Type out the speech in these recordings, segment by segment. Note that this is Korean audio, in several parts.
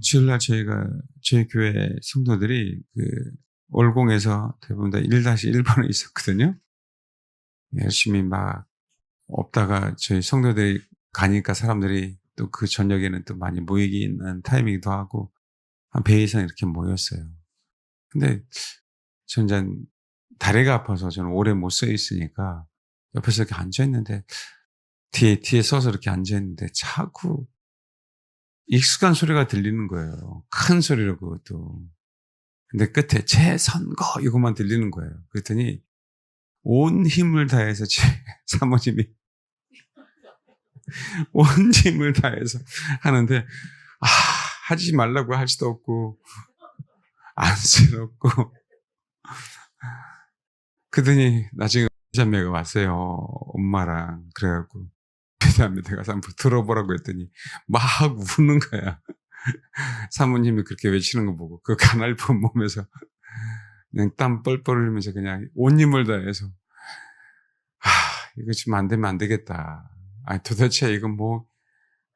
주일날 저희 교회 성도들이 월공에서 대부분 다 1-1번에 있었거든요. 열심히 막 없다가 저희 성도들이 가니까 사람들이 또 그 저녁에는 또 많이 모이는 타임이기도 하고 한 100 이상 이렇게 모였어요. 근데 저는 이제 다리가 아파서 저는 오래 못 서 있으니까 옆에서 이렇게 앉아 있는데 뒤에 서서 이렇게 앉아 있는데 자꾸 익숙한 소리가 들리는 거예요. 큰 소리로 그것도. 근데 끝에 "재선거." 이것만 들리는 거예요. 그랬더니 온 힘을 다해서 제 사모님이 온 힘을 다해서 하는데 하지 말라고 할 수도 없고 안쓰럽고 그러더니 나중에 자매가 왔어요, 엄마랑. 그래 갖고 그다음에 내가 한번 들어보라고 했더니 막 우는 거야. 사모님이 그렇게 외치는 거 보고 그 가냘픈 몸에서 그냥 땀 뻘뻘 흘리면서 그냥 온 힘을 다해서 이거 지금 안 되면 안 되겠다. 도대체 이건 뭐,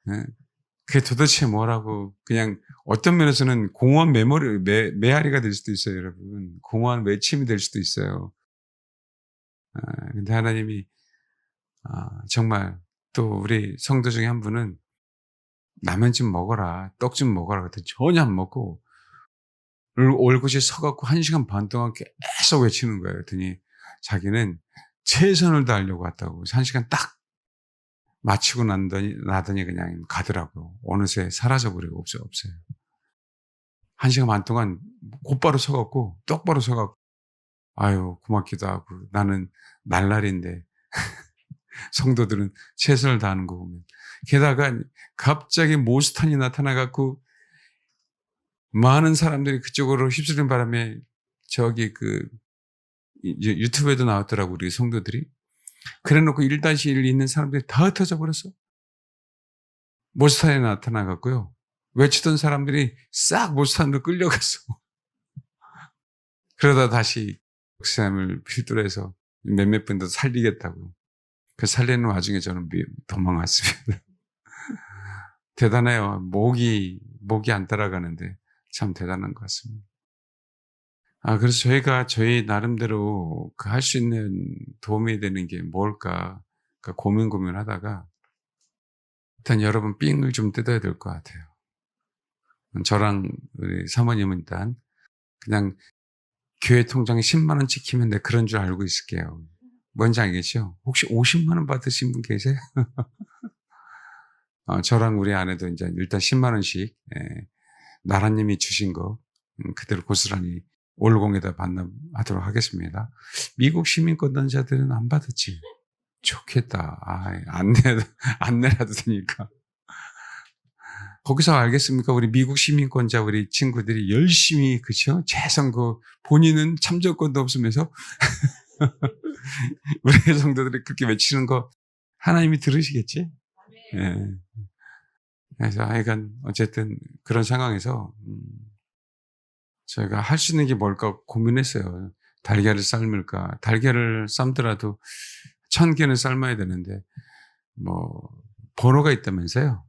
예? 그게 도대체 뭐라고, 그냥 어떤 면에서는 공허한 메아리가 될 수도 있어요, 여러분. 공허한 외침이 될 수도 있어요. 근데 하나님이, 정말 또 우리 성도 중에 한 분은 라면 좀 먹어라, 떡 좀 먹어라. 그랬더니 전혀 안 먹고, 올곧이 서갖고 1시간 반 동안 계속 외치는 거예요. 그랬더니 자기는 최선을 다하려고 왔다고. 1시간 딱 마치고 나더니 그냥 가더라고요. 어느새 사라져버리고 없어요. 1시간 반 동안 곧바로 서갖고 똑바로 서갖고 아유 고맙기도 하고 나는 날라리인데 성도들은 최선을 다하는 거 보면 게다가 갑자기 모스탄이 나타나갖고 많은 사람들이 그쪽으로 휩쓸린 바람에 저기 이제 유튜브에도 나왔더라고 우리 성도들이. 그래 놓고 1-1 있는 사람들이 다 흩어져 버렸어. 모스탄이 나타나 갖고요. 외치던 사람들이 싹 모스탄으로 끌려갔어. 그러다 다시 목사님을 필두로 해서 몇몇 분도 살리겠다고. 그 살리는 와중에 저는 도망왔습니다. 대단해요. 목이 안 따라가는데 참 대단한 것 같습니다. 그래서 저희가 저희 나름대로 할 수 있는 도움이 되는 게 뭘까 고민하다가 일단 여러분 삥을 좀 뜯어야 될 것 같아요. 저랑 우리 사모님은 일단 그냥 교회 통장에 10만 원 찍히면 내 그런 줄 알고 있을게요. 뭔지 알겠죠? 혹시 50만 원 받으신 분 계세요? 저랑 우리 아내도 이제 일단 10만 원씩 나라님이 주신 거 그대로 고스란히 올공에다 반납하도록 하겠습니다. 미국 시민권단자들은 안 받았지. 좋겠다. 안 내라도 되니까. 거기서 알겠습니까? 우리 미국 시민권자 우리 친구들이 열심히 그쵸? 재선거 본인은 참정권도 없으면서 우리 성도들이 그렇게 외치는 거 하나님이 들으시겠지? 예. 그래서 하여간 어쨌든 그런 상황에서 저희가 할 수 있는 게 뭘까 고민했어요. 달걀을 삶을까? 달걀을 삶더라도 1000개는 삶아야 되는데 뭐 번호가 있다면서요.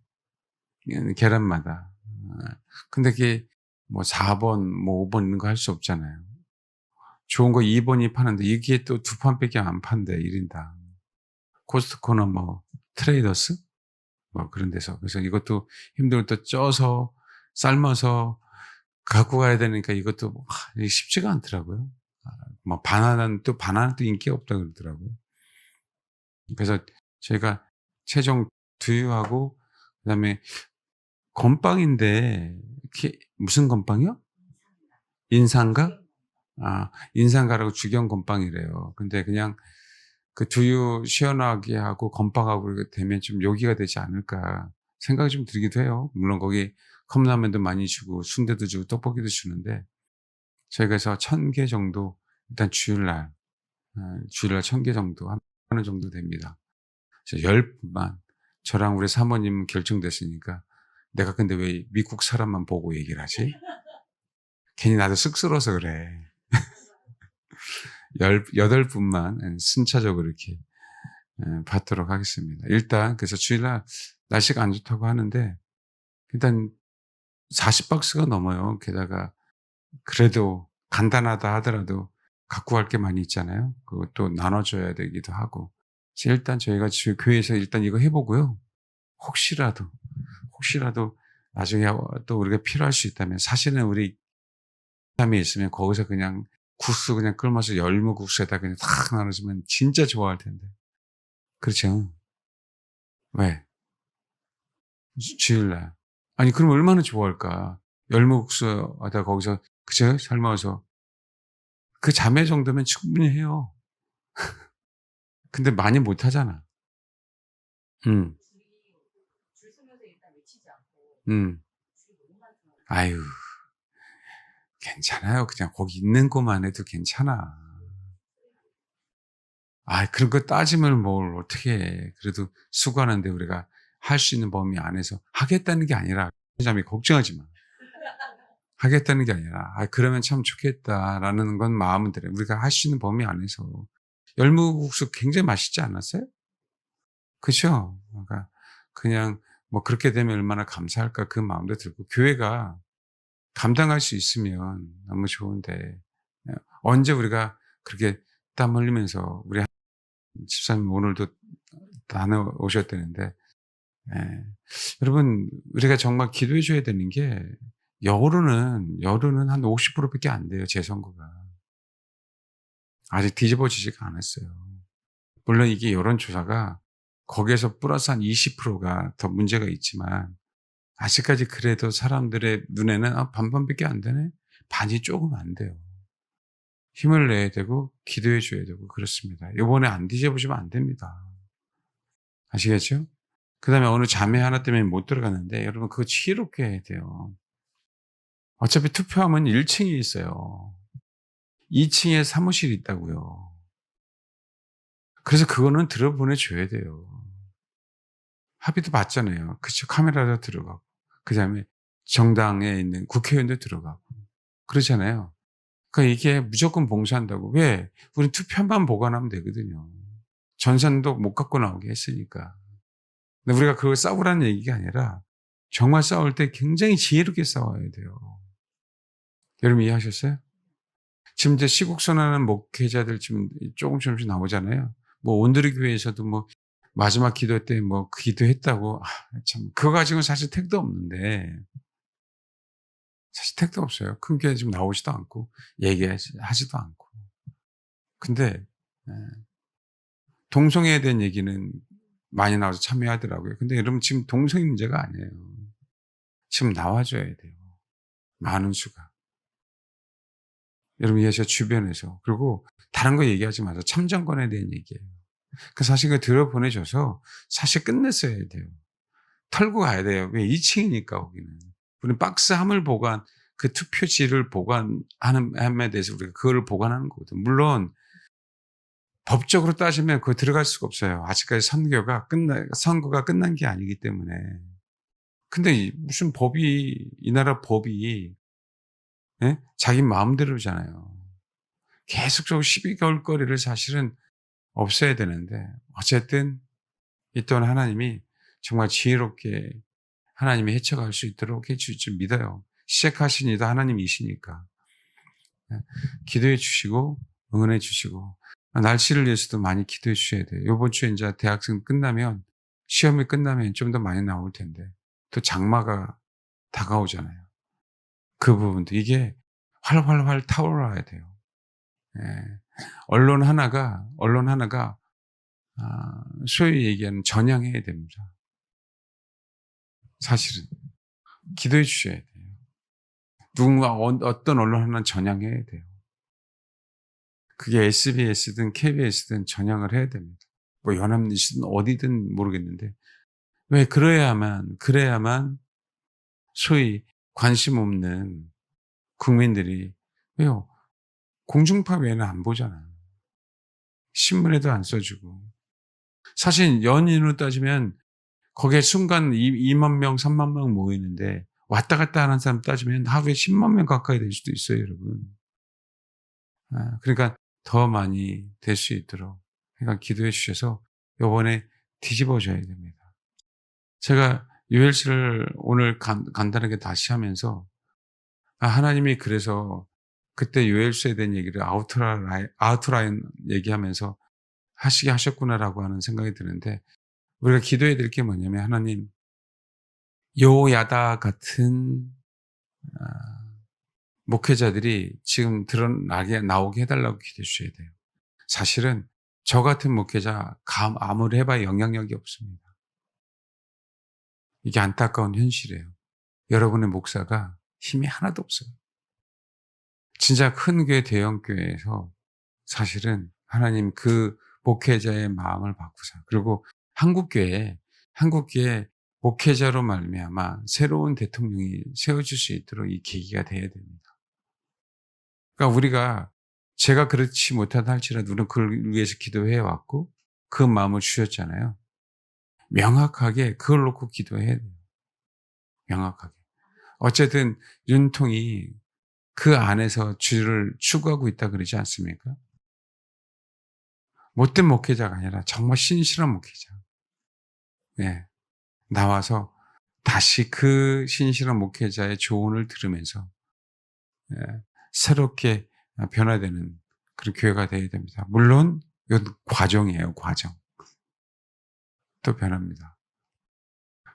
계란마다. 근데 그게 뭐 4번, 뭐 5번 있는 거 할 수 없잖아요. 좋은 거 2번이 파는데 이게 또 2판밖에 안 판대, 1인당. 코스트코나 뭐 트레이더스? 뭐 그런 데서. 그래서 이것도 힘들고 또 쪄서 삶아서 갖고 가야 되니까 이것도 쉽지가 않더라고요. 뭐 바나나는 또 인기가 없다고 그러더라고요. 그래서 저희가 최종 두유하고 그다음에 건빵인데 무슨 건빵이요? 인삼가? 인삼가라고 죽연 건빵이래요. 근데 그냥 그 두유 시원하게 하고 건빵하고 이렇게 되면 좀 요기가 되지 않을까 생각이 좀 들기도 해요. 물론 거기 컵라면도 많이 주고 순대도 주고 떡볶이도 주는데 저희가 그래서 1000개 정도 일단 주일날 1000개 정도 하는 정도 됩니다. 그래서 10분만 저랑 우리 사모님은 결정됐으니까 내가 근데 왜 미국 사람만 보고 얘기를 하지? 괜히 나도 쑥스러워서 그래. 8분만 순차적으로 이렇게 받도록 하겠습니다. 일단 그래서 주일날 날씨가 안 좋다고 하는데 일단 40박스가 넘어요. 게다가 그래도 간단하다 하더라도 갖고 갈 게 많이 있잖아요. 그것도 나눠 줘야 되기도 하고. 그래서 일단 저희가 교회에서 일단 이거 해 보고요. 혹시라도, 혹시라도 나중에 또 우리가 필요할 수 있다면, 사실은 우리 담이 있으면 거기서 그냥 국수 그냥 끓여서 열무국수에다 그냥 탁 나눠 주면 진짜 좋아할 텐데. 그렇죠. 왜? 주일날. 아니 그럼 얼마나 좋아할까. 열무국수에다 거기서 그죠? 삶아서. 그 자매 정도면 충분히 해요. 근데 많이 못 하잖아. 음. 음. 아유 괜찮아요. 그냥 거기 있는 것만 해도 괜찮아. 그런 거 따지면 뭘 어떻게 해. 그래도 수고하는데 우리가 할 수 있는 범위 안에서 하겠다는 게 아니라 자매 걱정하지 마. 하겠다는 게 아니라 '그러면 참 좋겠다.'라는 건 마음은 들어요. 우리가 할 수 있는 범위 안에서. 열무국수 굉장히 맛있지 않았어요? 그죠? 그러니까 그냥 뭐 '그렇게 되면 얼마나 감사할까.' 그 마음도 들고, 교회가 감당할 수 있으면 너무 좋은데 언제 우리가 그렇게 땀 흘리면서 우리 집사님 오늘도 다녀오셨다는데, 예. 여러분 우리가 정말 기도해 줘야 되는 게, 여론은 한 50% 밖에 안 돼요, 제 선거가. 아직 뒤집어지지가 않았어요. 물론 이게 여론조사가 거기에서 플러스 한 20%가 더 문제가 있지만, 아직까지 그래도 사람들의 눈에는 '아 반반밖에 안 되네.' 반이 조금 안 돼요. 힘을 내야 되고 기도해 줘야 되고 그렇습니다. 요번에 안 뒤집어지면 안 됩니다. 아시겠죠? 그다음에 어느 자매 하나 때문에 못 들어갔는데, 여러분 그거 지혜롭게 해야 돼요. 어차피 투표함은 1 층에 있어요. 2 층에 사무실이 있다고요. 그래서 그거는 들여보내 줘야 돼요. 합의도 봤잖아요. 그쵸. 카메라도 들어가고, 그다음에 정당에 있는 국회의원도 들어가고 그렇잖아요. 그러니까 이게 무조건 봉사한다고. 왜? 우린 투표만 보관하면 되거든요. 전산도 못 갖고 나오게 했으니까. 근데 우리가 그걸 싸우라는 얘기가 아니라, 정말 싸울 때 굉장히 지혜롭게 싸워야 돼요. 여러분 이해하셨어요? 지금 이제 시국 선언하는 목회자들 지금 조금씩 나오잖아요. 뭐 온누리 교회에서도 뭐 마지막 기도 때 뭐 기도했다고. 참 그거 가지고는 사실 택도 없는데, 사실 택도 없어요. 큰 교회 지금 나오지도 않고 하지도 않고. 근데 예 동성애에 대한 얘기는 많이 나와서 참여하더라고요. 근데 여러분 지금 동성애 문제가 아니에요. 지금 나와 줘야 돼요, 많은 수가. 여러분 이해하세요? 주변에서. 그리고 다른 거 얘기하지 마세요. 참정권에 대한 얘기예요. 그 사실 그 들여보내 줘서 사실 끝냈어야 돼요. 털고 가야 돼요. 왜? 2 층이니까 거기는. 우리는 박스 함을 보관, 그 투표지를 보관하는 함에 대해서 우리가 그거를 보관하는 거거든요. 물론 법적으로 따지면 그거 들어갈 수가 없어요. 아직까지 선거가 끝난 게 아니기 때문에. 근데 무슨 법이, 이 나라 법이 예? 자기 마음대로잖아요. 계속적으로 시비 걸 거리를 사실은 없애야 되는데, 어쨌든 이 또한 하나님이 정말 지혜롭게 하나님이 헤쳐갈 수 있도록 해 주실 줄 믿어요. 시작하신 이도 하나님이시니까. 예. 기도해 주시고 응원해 주시고, 날씨를 위해서도 많이 기도해 주셔야 돼요. 요번 주에 인제 대학생 끝나면, 시험이 끝나면 좀 더 많이 나올 텐데, 또 장마가 다가오잖아요. 그 부분도 이게 활활활 타올라야 돼요. 예. 언론 하나가 소위 얘기하는 전향해야 됩니다, 사실은. 기도해 주셔야 돼요. 누군가 어떤 언론 하나는 전향해야 돼요. 그게 SBS든 KBS든 전향을 해야 됩니다. 뭐 연합뉴스든 어디든 모르겠는데, 왜? 그래야만 소위 관심 없는 국민들이, 왜요? 공중파 외에는 안 보잖아요. 신문에도 안 써 주고. 사실 연인으로 따지면 거기에 순간 2만 명, 3만 명 모이는데, 왔다 갔다 하는 사람 따지면 하루에 10만 명 가까이 될 수도 있어요, 여러분. 그러니까 더 많이 될 수 있도록 그러니까 기도해 주셔서 요번에 뒤집어 줘야 됩니다. 제가 ULC를 오늘 간단하게 다시 하면서 하나님이 그래서 그때 ULC에 대한 얘기를 아우트라인 얘기하면서 하시게 하셨구나라고 하는 생각이 드는데, 우리가 기도해야 될 게 뭐냐면, 하나님, 요야다 같은 목회자들이 지금 나오게 해달라고 기도해 주셔야 돼요. 사실은 저 같은 목회자 아무리 해봐야 영향력이 없습니다. 이게 안타까운 현실이에요. 여러분의 목사가 힘이 하나도 없어요. 진짜 큰 교회, 대형 교회에서 사실은 하나님 그 목회자의 마음을 바꾸자. 그리고 한국교회 목회자로 말미암아 새로운 대통령이 세워질 수 있도록 이 계기가 돼야 됩니다. 그러니까 우리가, 제가 그렇지 못하다 할지라도 우리는 그걸 위해서 기도해 왔고 그 마음을 주셨잖아요. 명확하게 그걸 놓고 기도해야 돼요. 명확하게. 어쨌든 윤통이 그 안에서 주를 추구하고 있다 그러지 않습니까? 못된 목회자가 아니라 정말 신실한 목회자. 네. 나와서 다시 그 신실한 목회자의 조언을 들으면서 새롭게 변화되는 그런 교회가 되어야 됩니다. 물론 이건 과정이에요. 과정. 또 변합니다.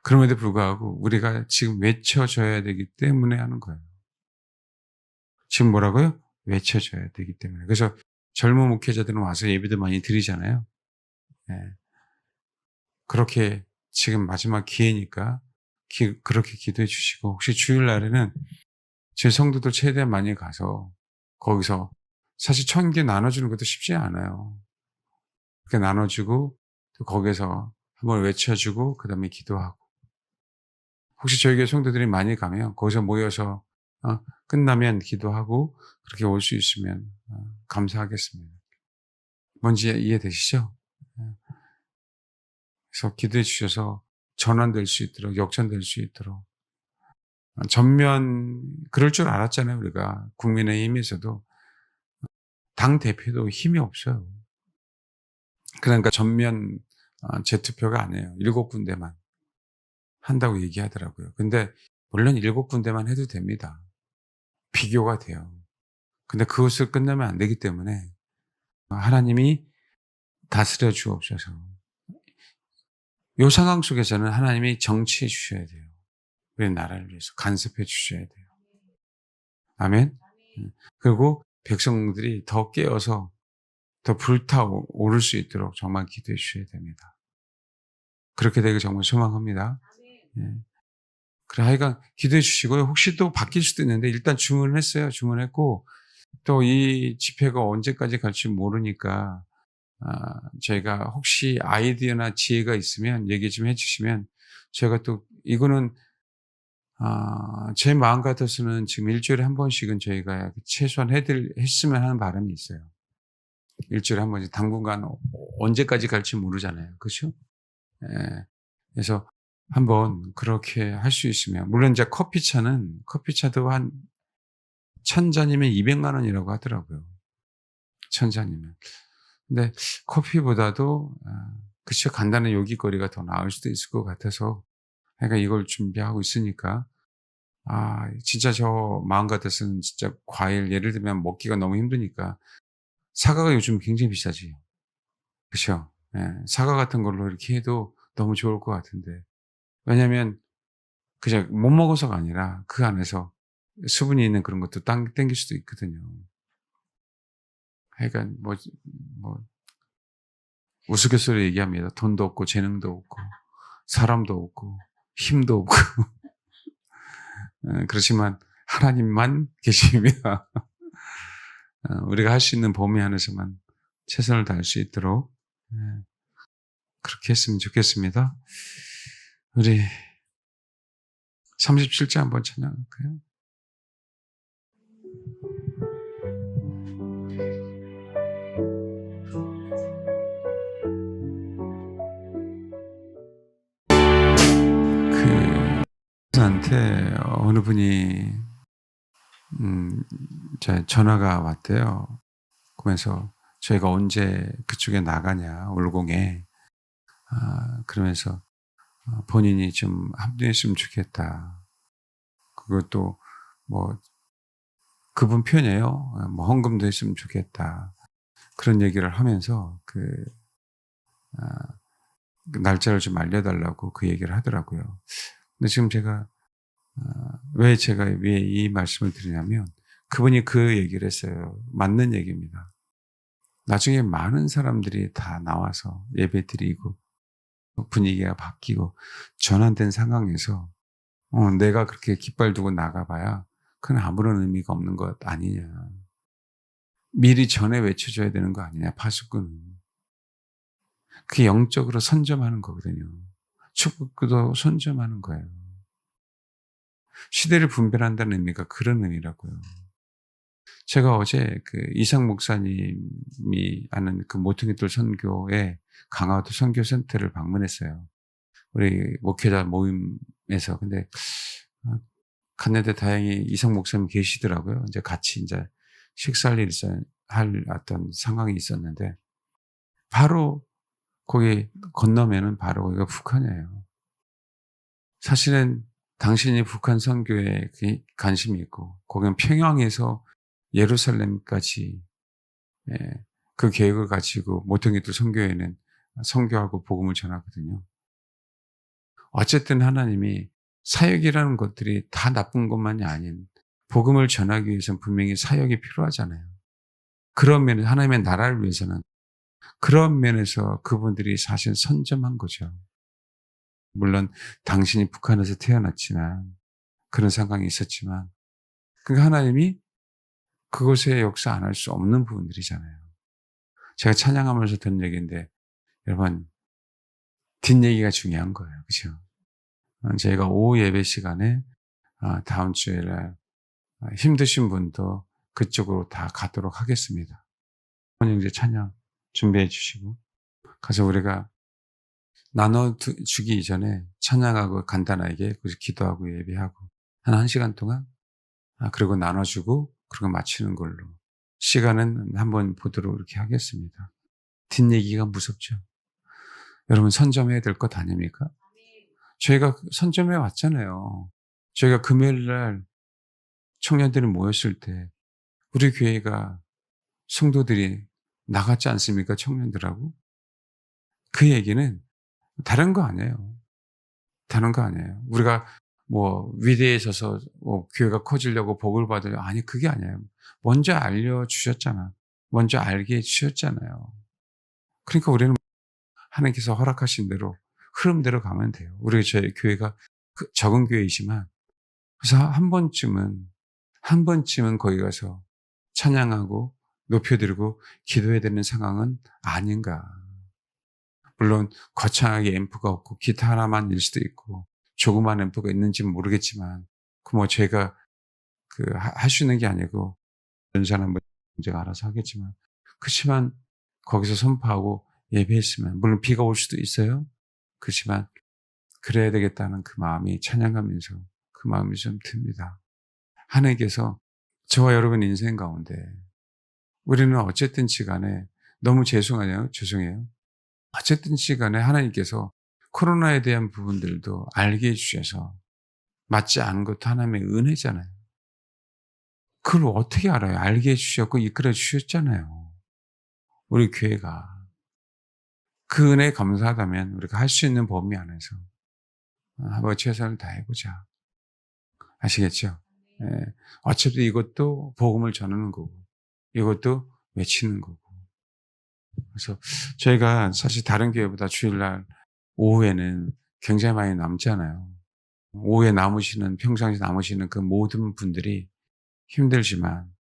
그럼에도 불구하고 우리가 지금 외쳐줘야 되기 때문에 하는 거예요. 지금 뭐라고요? 외쳐줘야 되기 때문에. 그래서 젊은 목회자들은 와서 예배도 많이 드리잖아요. 그렇게 지금 마지막 기회니까 그렇게 기도해 주시고, 혹시 주일날에는 제 성도들 최대한 많이 가서 거기서 사실 1000개 나눠주는 것도 쉽지 않아요. 그렇게 나눠주고 또 거기서 한번 외쳐주고 그다음에 기도하고, 혹시 저희 교회 성도들이 많이 가면 거기서 모여서 끝나면 기도하고 그렇게 올 수 있으면 감사하겠습니다. 뭔지 이해되시죠? 그래서 기도해 주셔서 전환될 수 있도록, 역전될 수 있도록. 그럴 줄 알았잖아요, 우리가. 국민의힘에서도 당 대표도 힘이 없어요. 그러니까 전면 재투표가 아니에요. 7군데만 한다고 얘기하더라고요. 근데 물론 7군데만 해도 됩니다. 비교가 돼요. 근데 그것을 끝내면 안 되기 때문에 하나님이 다스려 주옵소서. 이 상황 속에서는 하나님이 정치해 주셔야 돼요. 우리 나라를 위해서 간섭해 주셔야 돼요. 아멘. 그리고 백성들이 더 깨어서 더 불타오를 수 있도록 정말 기도해 주셔야 됩니다. 그렇게 되길 정말 소망합니다. 예. 그래, 하여간 기도해 주시고요. 혹시 또 바뀔 수도 있는데 일단 주문을 했어요. 주문했고, 또 이 집회가 언제까지 갈지 모르니까 저희가 혹시 아이디어나 지혜가 있으면 얘기 좀 해 주시면, 제가 또 이거는 제 마음 같아서는 지금 일주일에 한 번씩은 저희가 최소한 했으면 하는 바람이 있어요. 일주일에 한 번씩. 당분간 언제까지 갈지 모르잖아요. 그렇죠? 예. 그래서 한번 그렇게 할 수 있으면, 물론 이제 커피차도 한 1000잔이면 200만 원이라고 하더라고요. 1000잔이면. 근데 커피보다도 그쵸, 간단한 요깃거리가 더 나을 수도 있을 것 같아서, 그러니까 이걸 준비하고 있으니까, 진짜 저 마음 같아서는 진짜 과일, 예를 들면 먹기가 너무 힘드니까 사과가 요즘 굉장히 비싸지. 그쵸? 예. 사과 같은 걸로 이렇게 해도 너무 좋을 것 같은데. 왜냐면 그냥 못 먹어서가 아니라 그 안에서 수분이 있는 그런 것도 땡길 수도 있거든요. 하여간 뭐 우스갯소리로 얘기합니다. 돈도 없고 재능도 없고 사람도 없고 힘도 없고 그렇지만 하나님만 계십니다. 우리가 할 수 있는 범위 안에서만 최선을 다할 수 있도록 그렇게 했으면 좋겠습니다. 우리 37절 한번 찬양할까요? 한테 어느 분이 전화가 왔대요. 그러면서 저희가 언제 그쪽에 나가냐, 올공에. 그러면서 본인이 좀 합류했으면 좋겠다. 그것도 뭐 그분 편이에요. 뭐 헌금도 했으면 좋겠다. 그런 얘기를 하면서 아 그 날짜를 좀 알려 달라고 그 얘기를 하더라고요. 근데 지금 제가 왜 이 말씀을 드리냐면 그분이 그 얘기를 했어요. 맞는 얘기입니다. 나중에 많은 사람들이 다 나와서 예배드리고 분위기가 바뀌고 전환된 상황에서 내가 그렇게 깃발 두고 나가 봐야 그건 아무런 의미가 없는 것 아니냐. 미리 전에 외쳐줘야 되는 거 아니냐, 파수꾼은. 그게 영적으로 선점하는 거거든요. 축복도 선점하는 거예요. 시대를 분별한다는 의미가 그런 의미라고요. 제가 어제 이상 목사님이 하는 모퉁이돌 선교회 강화도 선교센터를 방문했어요. 우리 목회자 모임에서. 근데 갔는데 다행히 이상 목사님 계시더라고요. 이제 같이 이제 식사를 할 어떤 상황이 있었는데 바로 거기 건너면은 바로 거기가 북한이에요. 사실은 당신이 북한 선교에 관심이 있고 거기는 평양에서 예루살렘까지 예, 그 계획을 가지고 모퉁이돌 선교회는 선교하고 복음을 전하거든요. 어쨌든 하나님이 사역이라는 것들이 다 나쁜 것만이 아닌 복음을 전하기 위해서는 분명히 사역이 필요하잖아요. 그런 면에서 하나님의 나라를 위해서는 그런 면에서 그분들이 사실 선점한 거죠. 물론 당신이 북한에서 태어났지만 그런 상황이 있었지만 하나님이 그곳에 역사 안 할 수 없는 부분들이잖아요. 제가 찬양하면서 듣는 얘기인데 여러분 뒷얘기가 중요한 거예요. 그렇죠? 저희가 오후 예배 시간에 다음 주일날 힘드신 분도 그쪽으로 다 가도록 하겠습니다. 이제 찬양 준비해 주시고 가서 우리가 나눠주기 이전에 찬양하고 간단하게 기도하고 예배하고 한 1시간 동안 그리고 나눠주고 그리고 마치는 걸로 시간은 한번 보도록 이렇게 하겠습니다. 뒷얘기가 무섭죠. 여러분 선점해야 될 것 아닙니까? 저희가 선점해 왔잖아요. 저희가 금요일 날 청년들이 모였을 때 우리 교회가 성도들이 나갔지 않습니까? 청년들하고. 그 얘기는 다른 거 아니에요. 다른 거 아니에요. 우리가 뭐 위대해져서 교회가 커지려고 복을 받으려 아니 그게 아니에요. 먼저 알려주셨잖아. 먼저 알게 해주셨잖아요. 그러니까 우리는 하나님께서 허락하신 대로 흐름대로 가면 돼요. 우리 저희 교회가 적은 교회이지만 그래서 한 번쯤은 거기 가서 찬양하고 높여드리고 기도해야 되는 상황은 아닌가. 물론 거창하게 앰프가 없고 기타 하나만일 수도 있고 조그만 앰프가 있는지는 모르겠지만 제가 할 수 있는 게 아니고 연산은 제가 알아서 하겠지만 그렇지만 거기서 선포하고 예배했으면 물론 비가 올 수도 있어요. 그렇지만 그래야 되겠다는 그 마음이 찬양하면서 그 마음이 좀 듭니다. 하나님께서 저와 여러분 인생 가운데 우리는 어쨌든지 간에 너무 죄송해요. 어쨌든지 간에 하나님께서 코로나에 대한 부분들도 알게 해주셔서 맞지 않은 것도 하나님의 은혜잖아요. 그걸 어떻게 알아요? 알게 해주셨고 이끌어 주셨잖아요. 우리 교회가. 그 은혜에 감사하다면 우리가 할 수 있는 범위 안에서 한번 최선을 다해보자. 아시겠죠? 예. 어차피 이것도 복음을 전하는 거고 이것도 외치는 거고. 그래서 저희가 사실 다른 교회보다 주일날 오후에는 굉장히 많이 남잖아요. 오후에 평상시에 남으시는 그 모든 분들이 힘들지만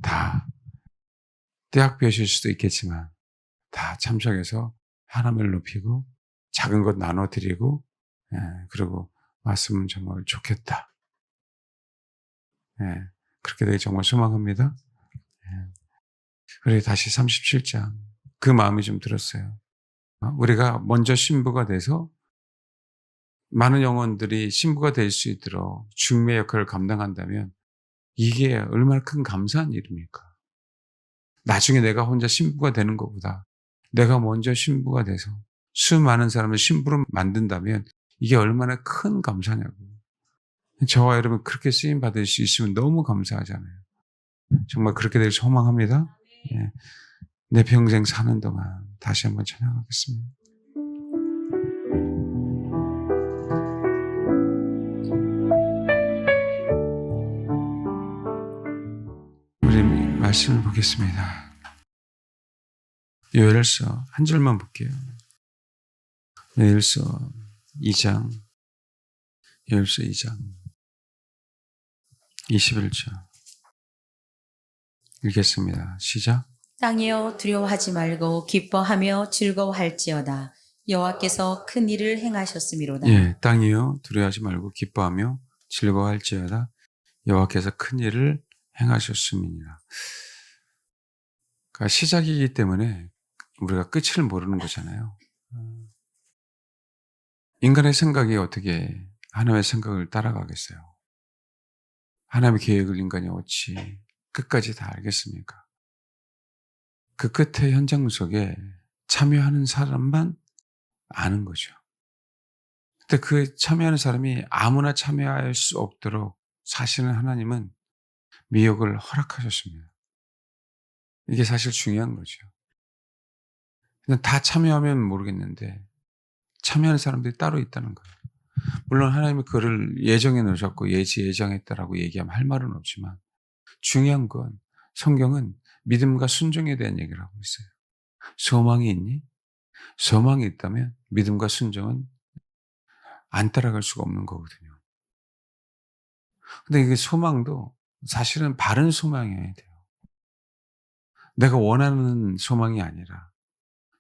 다 떼학볕일 수도 있겠지만 다 참석해서 하나님을 높이고 작은 것 나눠드리고 그리고 왔으면 정말 좋겠다. 그렇게 되기 정말 소망합니다. 그리고 다시 37장 그 마음이 좀 들었어요. 우리가 먼저 신부가 돼서 많은 영혼들이 신부가 될 수 있도록 중매 역할을 감당한다면 이게 얼마나 큰 감사한 일입니까? 나중에 내가 혼자 신부가 되는 것보다 내가 먼저 신부가 돼서 수많은 사람을 신부로 만든다면 이게 얼마나 큰 감사냐고. 저와 여러분 그렇게 쓰임 받을 수 있으면 너무 감사하잖아요. 정말 그렇게 되길 소망합니다. 예. 내 평생 사는 동안 다시 한번 찬양하겠습니다. 우리 말씀을 보겠습니다. 요엘서 한 절만 볼게요. 요엘서 2장 21절 읽겠습니다. 시작. 땅이여 두려워하지 말고 기뻐하며 즐거워할지어다. 여호와께서 큰 일을 행하셨음이로다. 예, 땅이여 두려워하지 말고 기뻐하며 즐거워할지어다. 여호와께서 큰 일을 행하셨음이니라. 그러니까 시작이기 때문에 우리가 끝을 모르는 거잖아요. 인간의 생각이 어떻게 하나님의 생각을 따라가겠어요? 하나님의 계획을 인간이 어찌 끝까지 다 알겠습니까? 그 끝의 현장 속에 참여하는 사람만 아는 거죠. 근데 그 참여하는 사람이 아무나 참여할 수 없도록 사실은 하나님은 미혹을 허락하셨습니다. 이게 사실 중요한 거죠. 그냥 다 참여하면 모르겠는데 참여하는 사람들이 따로 있다는 거예요. 물론 하나님이 그를 예정해 놓으셨고 예정했다라고 얘기하면 할 말은 없지만 중요한 건 성경은 믿음과 순종에 대한 얘기를 하고 있어요. 소망이 있니? 소망이 있다면 믿음과 순종은 안 따라갈 수가 없는 거거든요. 근데 이게 소망도 사실은 바른 소망이어야 돼요. 내가 원하는 소망이 아니라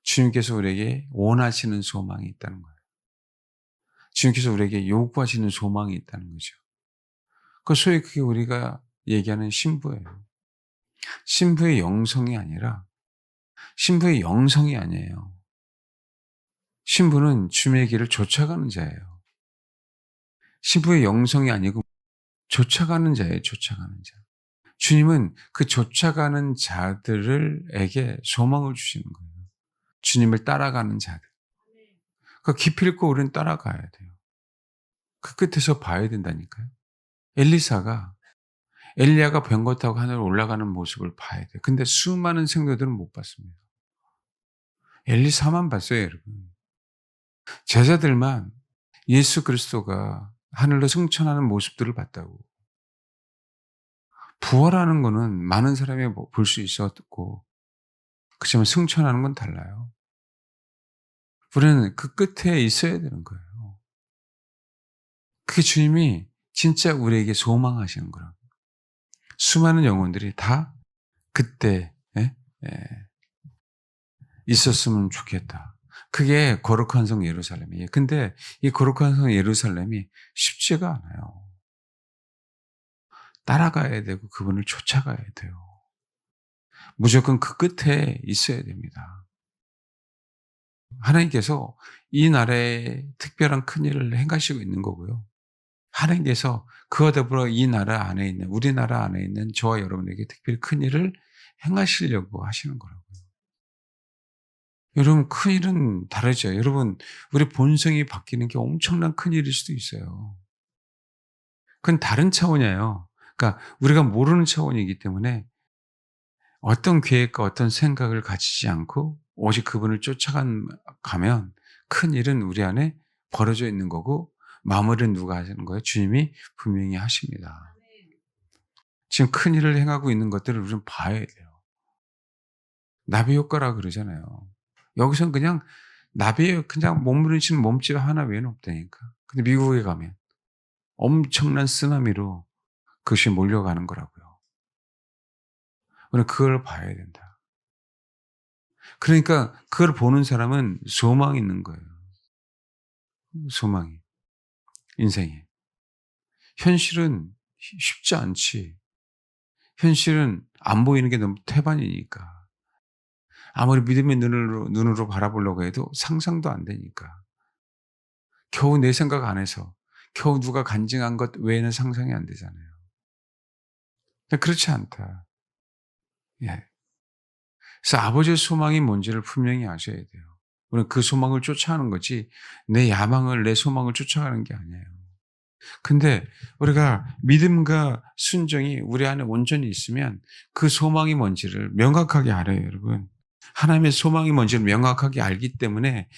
주님께서 우리에게 원하시는 소망이 있다는 거예요. 주님께서 우리에게 요구하시는 소망이 있다는 거죠. 소위 그게 우리가 얘기하는 신부예요. 신부의 영성이 아니라 신부의 영성이 아니에요. 신부는 주님의 길을 쫓아가는 자예요. 신부의 영성이 아니고 쫓아가는 자예요. 쫓아가는 자. 주님은 그 쫓아가는 자들에게 소망을 주시는 거예요. 주님을 따라가는 자들. 그 기필코 우리는 따라가야 돼요. 그 끝에서 봐야 된다니까요. 엘리야가 병거 타고 하늘 올라가는 모습을 봐야 돼요. 근데 수많은 성도들은 못 봤습니다. 엘리사만 봤어요, 여러분. 제자들만 예수 그리스도가 하늘로 승천하는 모습들을 봤다고. 부활하는 거는 많은 사람이 볼 수 있었고, 그렇지만 승천하는 건 달라요. 우리는 그 끝에 있어야 되는 거예요. 그게 주님이 진짜 우리에게 소망하시는 거라고. 수많은 영혼들이 다 그때 있었으면 좋겠다. 그게 거룩한 성 예루살렘이에요. 근데 이 거룩한 성 예루살렘이 쉽지가 않아요. 따라가야 되고 그분을 쫓아가야 돼요. 무조건 그 끝에 있어야 됩니다. 하나님께서 이 나라에 특별한 큰 일을 행하시고 있는 거고요. 하나님께서 그와 더불어 이 나라 안에 있는, 우리나라 안에 있는 저와 여러분에게 특별히 큰 일을 행하시려고 하시는 거라고요. 여러분, 큰 일은 다르죠. 여러분, 우리 본성이 바뀌는 게 엄청난 큰 일일 수도 있어요. 그건 다른 차원이에요. 그러니까 우리가 모르는 차원이기 때문에 어떤 계획과 어떤 생각을 가지지 않고 오직 그분을 쫓아가면 큰 일은 우리 안에 벌어져 있는 거고 마무리는 누가 하시는 거예요? 주님이 분명히 하십니다. 지금 큰 일을 행하고 있는 것들을 우리는 봐야 돼요. 나비 효과라 그러잖아요. 여기서는 그냥 나비에 그냥 몸부림치는 몸집 하나 외에는 없다니까. 근데 미국에 가면 엄청난 쓰나미로 그것이 몰려가는 거라고요. 우리는 그걸 봐야 된다. 그러니까 그걸 보는 사람은 소망이 있는 거예요. 소망이. 인생에. 현실은 쉽지 않지. 현실은 안 보이는 게 너무 태반이니까. 아무리 믿음의 눈으로 바라보려고 해도 상상도 안 되니까. 겨우 내 생각 안에서, 겨우 누가 간증한 것 외에는 상상이 안 되잖아요. 근데 그렇지 않다. 예. 그래서 아버지의 소망이 뭔지를 분명히 아셔야 돼요. 우리는 그 소망을 쫓아가는 거지 내 야망을 내 소망을 쫓아가는 게 아니에요. 근데 우리가 믿음과 순종이 우리 안에 온전히 있으면 그 소망이 뭔지를 명확하게 알아요, 여러분. 하나님의 소망이 뭔지를 명확하게 알기 때문에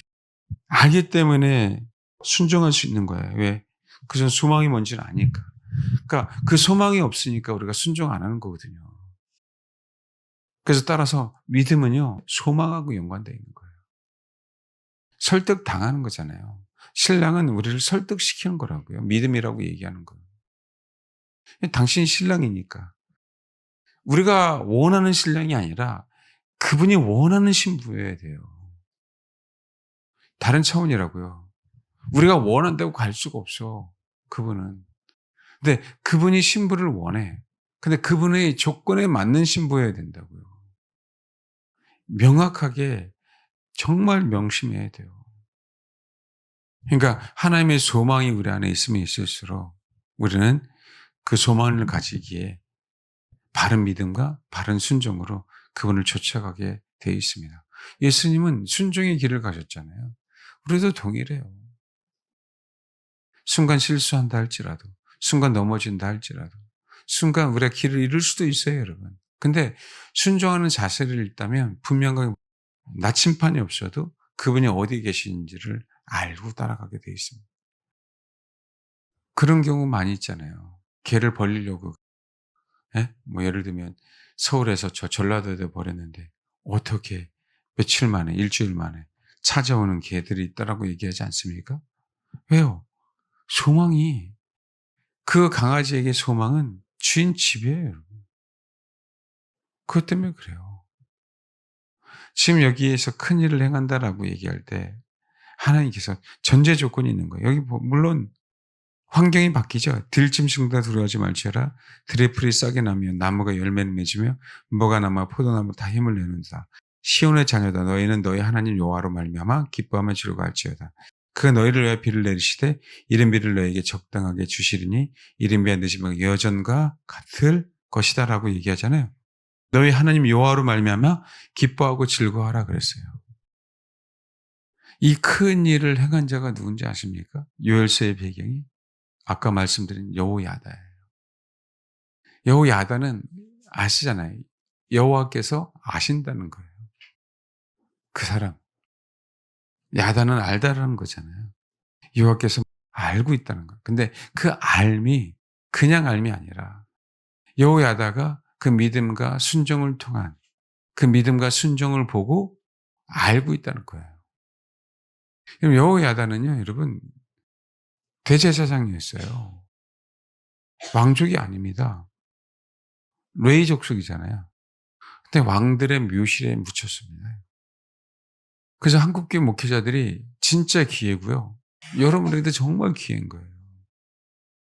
순종할 수 있는 거예요. 왜? 그전 소망이 뭔지를 아니까. 그러니까 그 소망이 없으니까 우리가 순종 안 하는 거거든요. 그래서 따라서 믿음은요, 소망하고 연관되어 있는 거예요. 설득 당하는 거잖아요. 신랑은 우리를 설득시키는 거라고요. 믿음이라고 얘기하는 거예요. 당신이 신랑이니까. 우리가 원하는 신랑이 아니라 그분이 원하는 신부여야 돼요. 다른 차원이라고요. 우리가 원한다고 갈 수가 없어. 그분은. 근데 그분이 신부를 원해. 근데 그분의 조건에 맞는 신부여야 된다고요. 명확하게 정말 명심해야 돼요. 그러니까 하나님의 소망이 우리 안에 있으면 있을수록 우리는 그 소망을 가지기에 바른 믿음과 바른 순종으로 그분을 쫓아가게 되어 있습니다. 예수님은 순종의 길을 가셨잖아요. 우리도 동일해요. 순간 실수한다 할지라도, 순간 넘어진다 할지라도, 순간 우리가 길을 잃을 수도 있어요, 여러분. 근데 순종하는 자세를 있다면 분명하게 나침판이 없어도 그분이 어디 계시는지를 알고 따라가게 되어 있습니다. 그런 경우 많이 있잖아요. 개를 벌리려고, 예? 뭐 예를 들면 서울에서 저 전라도에 버렸는데 어떻게 며칠 만에, 일주일 만에 찾아오는 개들이 있다라고 얘기하지 않습니까? 왜요? 소망이, 그 강아지에게 소망은 주인 집이에요, 여러분. 그것 때문에 그래요. 지금 여기에서 큰 일을 행한다라고 얘기할 때 하나님께서 전제 조건이 있는 거예요. 여기 물론 환경이 바뀌죠. 들짐승다 두려워하지 말지어라. 들의 풀이 싹이 나며 나무가 열매를 맺으며 뭐가 남아 포도나무 다 힘을 내는다. 시온의 자녀다. 너희는 너희 하나님 여호와로 말미암아 기뻐하며 즐거워할지어다. 그 너희를 위하여 비를 내리시되 이른 비를 너희에게 적당하게 주시리니 이른 비와 늦은 비가 여전과 같을 것이다라고 얘기하잖아요. 너희 하나님 여호와로 말미암아 기뻐하고 즐거워하라 그랬어요. 이 큰 일을 행한 자가 누군지 아십니까? 요엘서의 배경이 아까 말씀드린 여호야다예요. 여호야다는 아시잖아요. 여호와께서 아신다는 거예요. 그 사람. 야다는 알다라는 거잖아요. 여호와께서 알고 있다는 거예요. 근데 그 알미 그냥 알미 아니라 여호야다가 그 믿음과 순종을 통한 그 믿음과 순종을 보고 알고 있다는 거예요. 그럼 여호야다는요, 여러분 대제사장이었어요. 왕족이 아닙니다. 레위 족속이잖아요. 근데 왕들의 묘실에 묻혔습니다. 그래서 한국교회 목회자들이 진짜 기회고요. 여러분에게도 정말 기회인 거예요.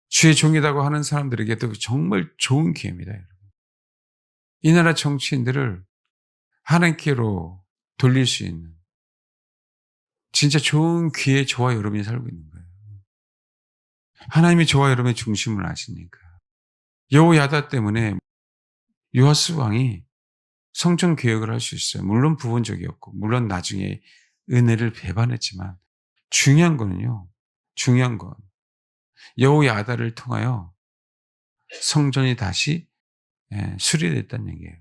주의 종이라고 하는 사람들에게도 정말 좋은 기회입니다. 여러분. 이 나라 정치인들을 하나님께로 돌릴 수 있는 진짜 좋은 기회, 저와 여러분이 살고 있는 거예요. 하나님이 저와 여러분의 중심을 아시니까. 여호야다 때문에 요아스 왕이 성전 개혁을 할 수 있어요. 물론 부분적이었고, 물론 나중에 은혜를 배반했지만 중요한 거는요. 중요한 건 여호야다를 통하여 성전이 다시 수리됐다는 얘기예요.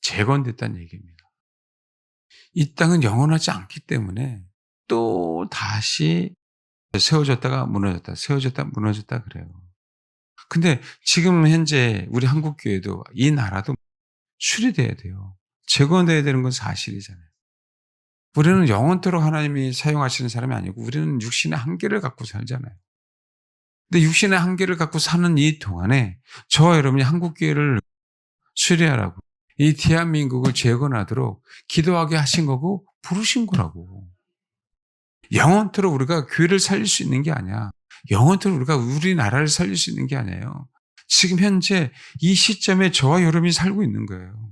재건됐다는 얘기입니다. 이 땅은 영원하지 않기 때문에 또 다시 세워졌다가 무너졌다, 세워졌다 무너졌다 그래요. 근데 지금 현재 우리 한국 교회도 이 나라도 수리돼야 돼요. 재건돼야 되는 건 사실이잖아요. 우리는 영원토록 하나님이 사용하시는 사람이 아니고 우리는 육신의 한계를 갖고 살잖아요. 근데 육신의 한계를 갖고 사는 이 동안에 저와 여러분이 한국교회를 수리하라고, 이 대한민국을 재건하도록 기도하게 하신 거고 부르신 거라고. 영원토록 우리가 교회를 살릴 수 있는 게 아니야. 영원토록 우리가 우리나라를 살릴 수 있는 게 아니에요. 지금 현재 이 시점에 저와 여러분이 살고 있는 거예요.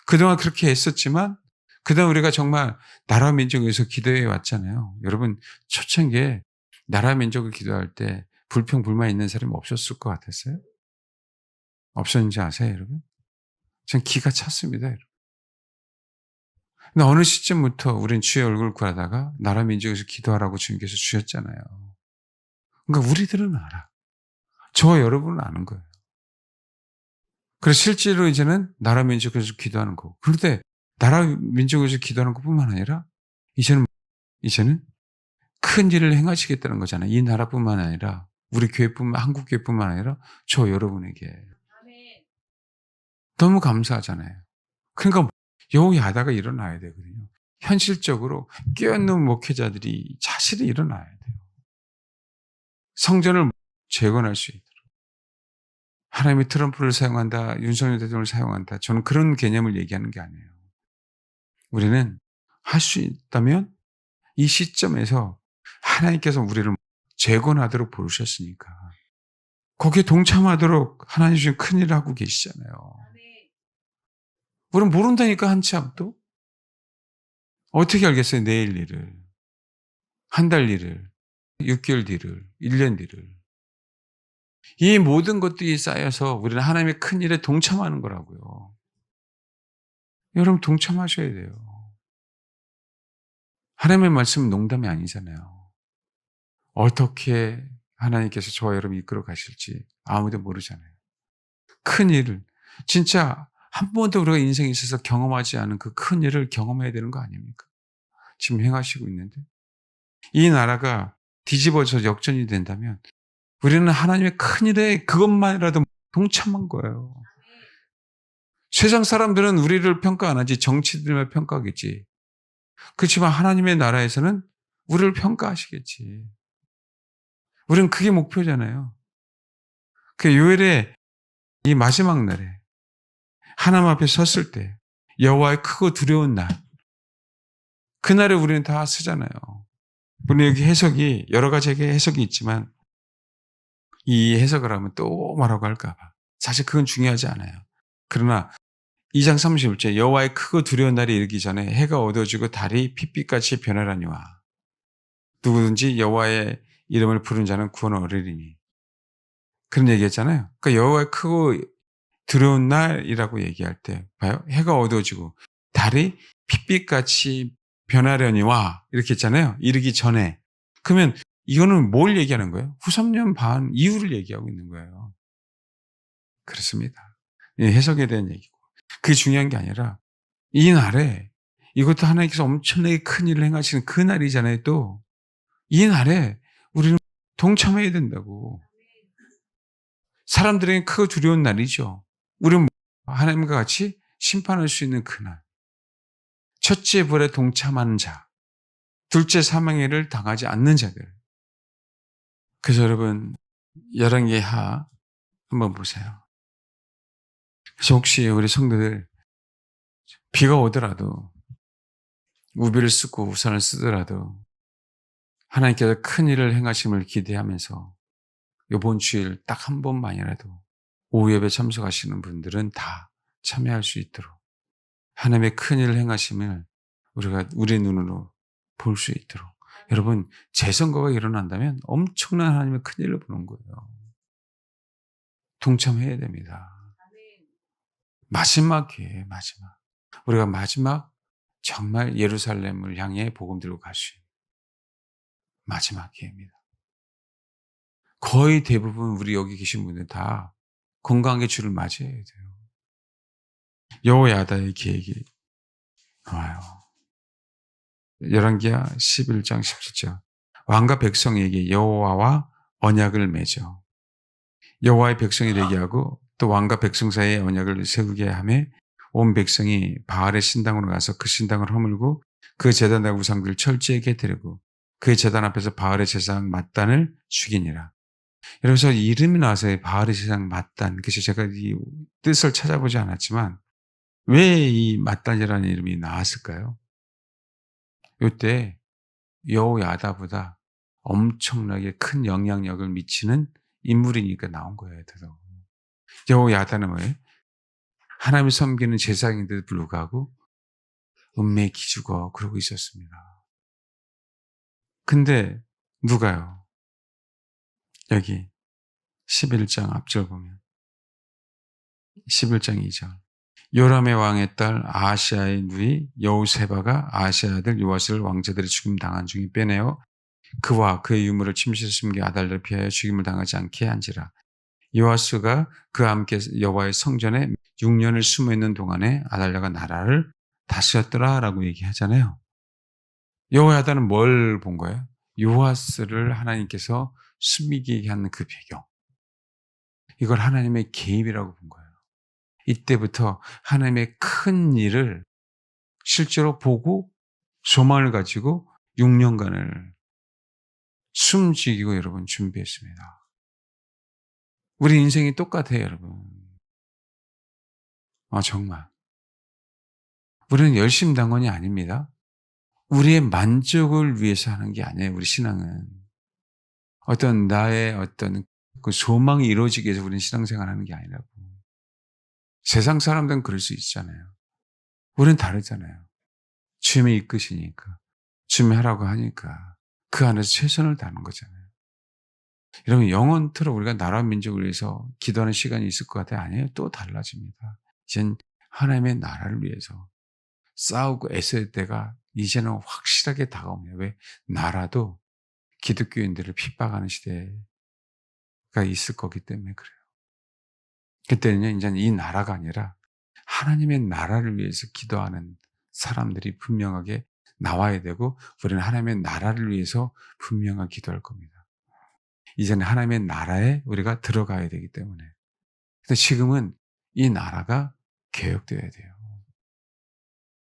그동안 그렇게 했었지만 그동안 우리가 정말 나라 민족을 위해서 기도해 왔잖아요. 여러분 초창기에 나라 민족을 기도할 때 불평 불만 있는 사람이 없었을 것 같았어요? 없었는지 아세요, 여러분? 전 기가 찼습니다, 여러분. 근데 어느 시점부터 우린 주의 얼굴 구하다가 나라 민족에서 기도하라고 주님께서 주셨잖아요. 그러니까 우리들은 알아. 저와 여러분은 아는 거예요. 그래서 실제로 이제는 나라 민족에서 기도하는 거고. 그런데 나라 민족에서 기도하는 것뿐만 아니라 이제는 큰 일을 행하시겠다는 거잖아요. 이 나라뿐만 아니라 우리 교회뿐만 한국 교회뿐만 아니라 저 여러분에게. 너무 감사하잖아요. 그러니까 여호야다가 일어나야 되거든요. 현실적으로 깨어있는 목회자들이 자신이 일어나야 돼요. 성전을 재건할 수 있도록. 하나님이 트럼프를 사용한다, 윤석열 대통령을 사용한다. 저는 그런 개념을 얘기하는 게 아니에요. 우리는 할 수 있다면 이 시점에서 하나님께서 우리를 재건하도록 부르셨으니까 거기에 동참하도록 하나님 주신 큰 일을 하고 계시잖아요. 우리는 모른다니까 한참 또. 어떻게 알겠어요? 내일 일을. 한 달 일을. 6개월 뒤를. 1년 뒤를. 이 모든 것들이 쌓여서 우리는 하나님의 큰 일에 동참하는 거라고요. 여러분 동참하셔야 돼요. 하나님의 말씀은 농담이 아니잖아요. 어떻게 하나님께서 저와 여러분 이끌어 가실지 아무도 모르잖아요. 큰 일을 진짜 한 번도 우리가 인생에 있어서 경험하지 않은 그 큰 일을 경험해야 되는 거 아닙니까? 지금 행하시고 있는데 이 나라가 뒤집어져 역전이 된다면 우리는 하나님의 큰 일에 그것만이라도 동참한 거예요. 세상 사람들은 우리를 평가 안 하지 정치들만 평가하겠지. 그렇지만 하나님의 나라에서는 우리를 평가하시겠지. 우리는 그게 목표잖아요. 그 요엘의 이 마지막 날에 하나님 앞에 섰을 때 여호와의 크고 두려운 날 그날에 우리는 다 쓰잖아요. 물론 여기 해석이 여러 가지 해석이 있지만 이 해석을 하면 또 뭐라고 할까 봐. 사실 그건 중요하지 않아요. 그러나 2장 30절째 여호와의 크고 두려운 날이 이르기 전에 해가 어두워지고 달이 핏빛같이 변하라니와 누구든지 여호와의 이름을 부른 자는 구원을 얻으리니 그런 얘기했잖아요. 그러니까 여호와의 크고 두려운 날이라고 얘기할 때 봐요. 해가 어두워지고 달이 핏빛같이 변하려니와 이렇게 했잖아요. 이르기 전에. 그러면 이거는 뭘 얘기하는 거예요? 후 3년 반 이후를 얘기하고 있는 거예요. 그렇습니다. 해석에 대한 얘기고. 그게 중요한 게 아니라 이 날에 이것도 하나님께서 엄청나게 큰 일을 행하시는 그 날이잖아요. 또 이 날에 우리는 동참해야 된다고. 사람들에게 크고 두려운 날이죠. 우리는 하나님과 같이 심판할 수 있는 그날. 첫째 벌에 동참하는 자. 둘째 사망해를 당하지 않는 자들. 그래서 여러분 열왕기하 한번 보세요. 그래서 혹시 우리 성도들 비가 오더라도 우비를 쓰고 우산을 쓰더라도 하나님께서 큰 일을 행하심을 기대하면서 이번 주일 딱 한 번만이라도 오후 예배 참석하시는 분들은 다 참여할 수 있도록 하나님의 큰 일을 행하심을 우리가 우리 눈으로 볼 수 있도록 여러분 재선거가 일어난다면 엄청난 하나님의 큰 일을 보는 거예요. 동참해야 됩니다. 마지막 기회에 마지막 우리가 마지막 정말 예루살렘을 향해 복음 들고 갈 수 있는 마지막 기회입니다. 거의 대부분 우리 여기 계신 분들 다 건강하게 주를 맞이해야 돼요. 여호야다의 계획이 나와요. 열왕기하 11장 17절 왕과 백성에게 여호와와 언약을 맺어 여호와의 백성이 되게 하고 또 왕과 백성 사이에 언약을 세우게 하며 온 백성이 바알의 신당으로 가서 그 신당을 허물고 그 제단과 우상들을 철저하게 데리고 그 제단 앞에서 바알의 제사장 mat단을 죽이니라. 그래서 이름이 나와서 바알의 제사장 mat단. 그래서 제가 이 뜻을 찾아보지 않았지만 왜 이 mat단이라는 이름이 나왔을까요? 이때 여호야다보다 엄청나게 큰 영향력을 미치는 인물이니까 나온 거예요. 여호야다는 뭐예요? 하나님을 섬기는 제사장인데도 불구하고 은매 기죽어 그러고 있었습니다. 근데 누가요? 여기 11장 앞절 보면 11장 2절 요람의 왕의 딸 아하시아의 누이 여우세바가 아하시아 아들 요아스를 왕자들이 죽임 당한 중에 빼내어 그와 그의 유물을 침실에 숨겨 아달랴를 피하여 죽임을 당하지 않게 한지라. 요아스가 그와 함께 여호와의 성전에 6년을 숨어 있는 동안에 아달랴가 나라를 다스렸더라라고 얘기하잖아요. 여호야다는 뭘 본 거예요? 요아스를 하나님께서 숨기게 한 그 배경. 이걸 하나님의 개입이라고 본 거예요. 이때부터 하나님의 큰 일을 실제로 보고 소망을 가지고 6년간을 숨지기고 여러분 준비했습니다. 우리 인생이 똑같아요, 여러분. 정말. 우리는 열심당원이 아닙니다. 우리의 만족을 위해서 하는 게 아니에요, 우리 신앙은. 어떤 나의 어떤 그 소망이 이루어지기 위해서 우리는 신앙생활 하는 게 아니라고. 세상 사람들은 그럴 수 있잖아요. 우리는 다르잖아요. 주님이 이끄시니까, 주님이 하라고 하니까 그 안에서 최선을 다하는 거잖아요. 여러분 영원토록 우리가 나라 민족을 위해서 기도하는 시간이 있을 것 같아요? 아니에요. 또 달라집니다. 이젠 하나님의 나라를 위해서 싸우고 애쓸 때가 이제는 확실하게 다가옵니다. 왜? 나라도 기독교인들을 핍박하는 시대가 있을 거기 때문에 그래요. 그때는요, 이제는 이 나라가 아니라 하나님의 나라를 위해서 기도하는 사람들이 분명하게 나와야 되고, 우리는 하나님의 나라를 위해서 분명하게 기도할 겁니다. 이제는 하나님의 나라에 우리가 들어가야 되기 때문에. 근데 지금은 이 나라가 개혁되어야 돼요.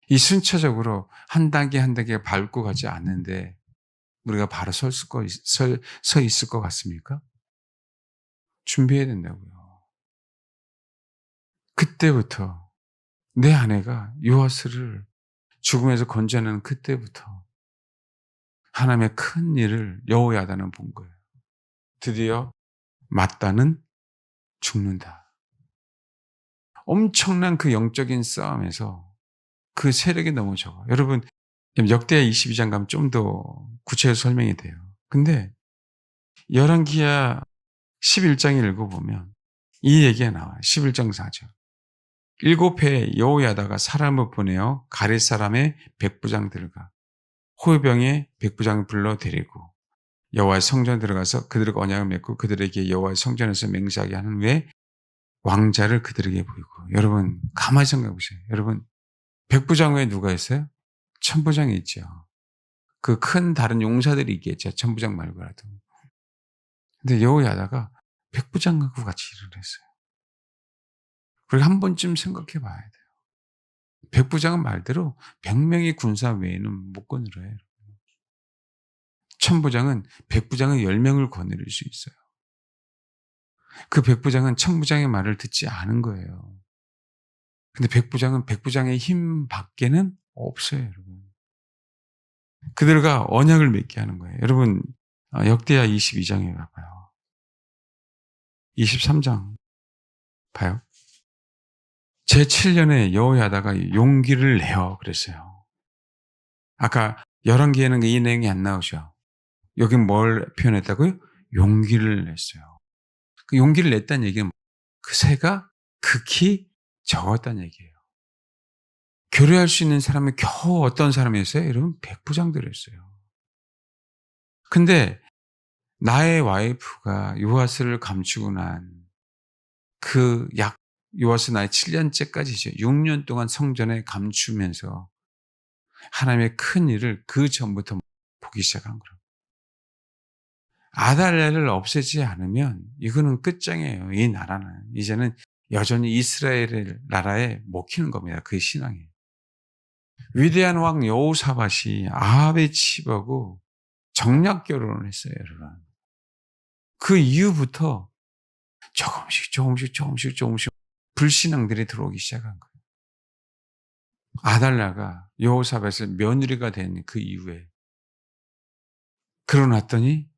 이 순차적으로 한 단계 한 단계 밟고 가지 않는데 우리가 바로 서 있을 것 같습니까? 준비해야 된다고요. 그때부터 내 아내가 요아스를 죽음에서 건져내는 그때부터 하나님의 큰 일을 여호야다는 본 거예요. 드디어 맞다는 죽는다. 엄청난 그 영적인 싸움에서 그 세력이 너무 적어. 여러분 역대하 22장 가면 좀 더 구체적으로 설명이 돼요. 근데 열왕기하 11장을 읽어보면 이 얘기가 나와요. 11장 4절. 7해 여호야다가 사람을 보내어 가렛 사람의 백부장들과 호병의 백부장을 불러 데리고 여호와의 성전에 들어가서 그들과 언약을 맺고 그들에게 여호와의 성전에서 맹세하게 하는 후에 왕자를 그들에게 보이고. 여러분 가만히 생각해 보세요. 여러분 백부장 외에 누가 있어요? 천부장이 있죠. 그 큰 다른 용사들이 있겠죠. 천부장 말고라도. 근데 여호야다가 백부장하고 같이 일을 했어요. 그리고 한 번쯤 생각해 봐야 돼요. 백부장은 말대로 100명의 군사 외에는 못 거느려요. 천부장은 백부장의 10명을 거느릴 수 있어요. 그 백부장은 천부장의 말을 듣지 않은 거예요. 근데 백부장은 백부장의 힘 밖에는 없어요, 여러분. 그들과 언약을 맺게 하는 거예요. 여러분, 역대하 22장에 가봐요. 23장 봐요. 제7년에 여호야다가 용기를 내어 그랬어요. 아까 열왕기에는 이 내용이 안 나오죠. 여긴 뭘 표현했다고요? 용기를 냈어요. 그 용기를 냈다는 얘기는 그 새가 극히 적었다는 얘기예요. 교류할 수 있는 사람이 겨우 어떤 사람이었어요? 여러분 백부장들이었어요. 근데 나의 와이프가 요아스를 감추고 난 그 요아스 나이 7년째까지죠. 6년 동안 성전에 감추면서 하나님의 큰 일을 그 전부터 보기 시작한 거예요. 아달랴를 없애지 않으면 이거는 끝장이에요. 이 나라는 이제는 여전히 이스라엘 나라에 먹히는 겁니다. 그 신앙이. 위대한 왕 여호사밧이 아합의 집하고 정략 결혼을 했어요, 여러분. 그 이후부터 조금씩 불신앙들이 들어오기 시작한 거예요. 아달랴가 여호사밧의 며느리가 된 그 이후에 그러고 났더니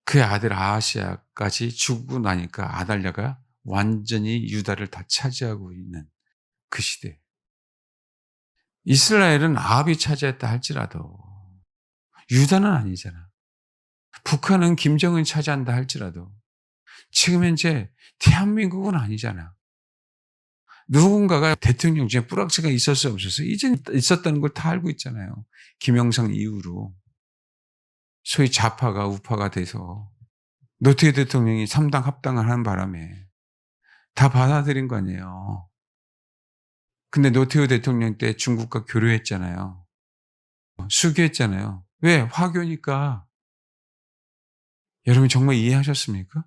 그 아들 아하시아까지 죽고 나니까 아달랴가 완전히 유다를 다 차지하고 있는 그 시대. 이스라엘은 아합이 차지했다 할지라도 유다는 아니잖아. 북한은 김정은이 차지한다 할지라도 지금 현재 대한민국은 아니잖아. 누군가가 대통령 중에 뿌락지가 있었어요, 없었어요? 이젠 있었다는 걸 다 알고 있잖아요. 김영삼 이후로. 소위 좌파가 우파가 돼서 노태우 대통령이 3당 합당을 하는 바람에 다 받아들인 거 아니에요. 근데 노태우 대통령 때 중국과 교류했잖아요. 수교했잖아요. 왜? 화교니까. 여러분 정말 이해하셨습니까?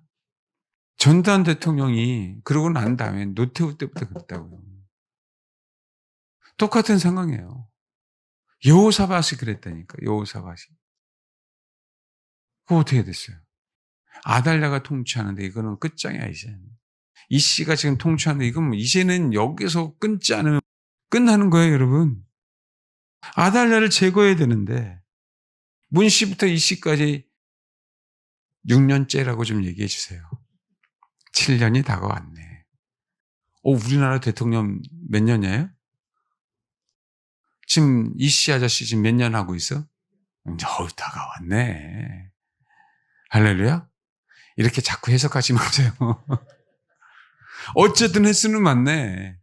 전두환 대통령이 그러고 난 다음에 노태우 때부터 그랬다고요. 똑같은 상황이에요. 여호사밧이 그랬다니까. 여호사밧이. 그거 어떻게 됐어요? 아달랴가 통치하는데 이거는 끝장이야 이제. 이 씨가 지금 통치하는데 이건 뭐 이제는 여기서 끊지 않으면 끝나는 거예요, 여러분. 아달랴를 제거해야 되는데 문 씨부터 이 씨까지 6년째라고 좀 얘기해 주세요. 7년이 다가왔네. 우리나라 대통령 몇 년이에요? 지금 이 씨 아저씨 지금 몇 년 하고 있어? 다가왔네. 할렐루야? 이렇게 자꾸 해석하지 마세요. 어쨌든 횟수는 맞네.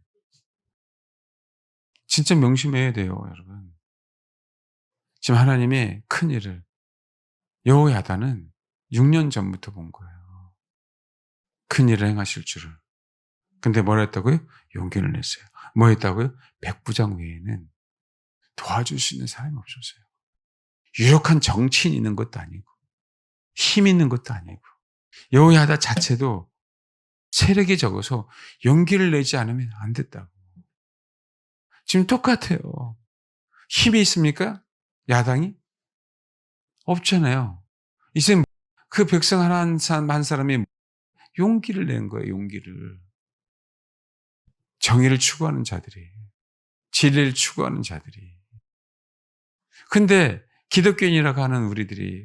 진짜 명심해야 돼요, 여러분. 지금 하나님의 큰 일을 여호야다는 6년 전부터 본 거예요. 큰 일을 행하실 줄을. 근데 뭘 했다고요? 용기를 냈어요. 뭐 했다고요? 백부장 외에는 도와줄 수 있는 사람이 없었어요. 유력한 정치인 있는 것도 아니고 힘 있는 것도 아니고 여호야다 자체도 세력이 적어서 용기를 내지 않으면 안 됐다고. 지금 똑같아요. 힘이 있습니까? 야당이? 없잖아요. 이제 그 백성 한 사람이 용기를 낸 거예요, 용기를. 정의를 추구하는 자들이. 진리를 추구하는 자들이. 근데 기독교인이라고 하는 우리들이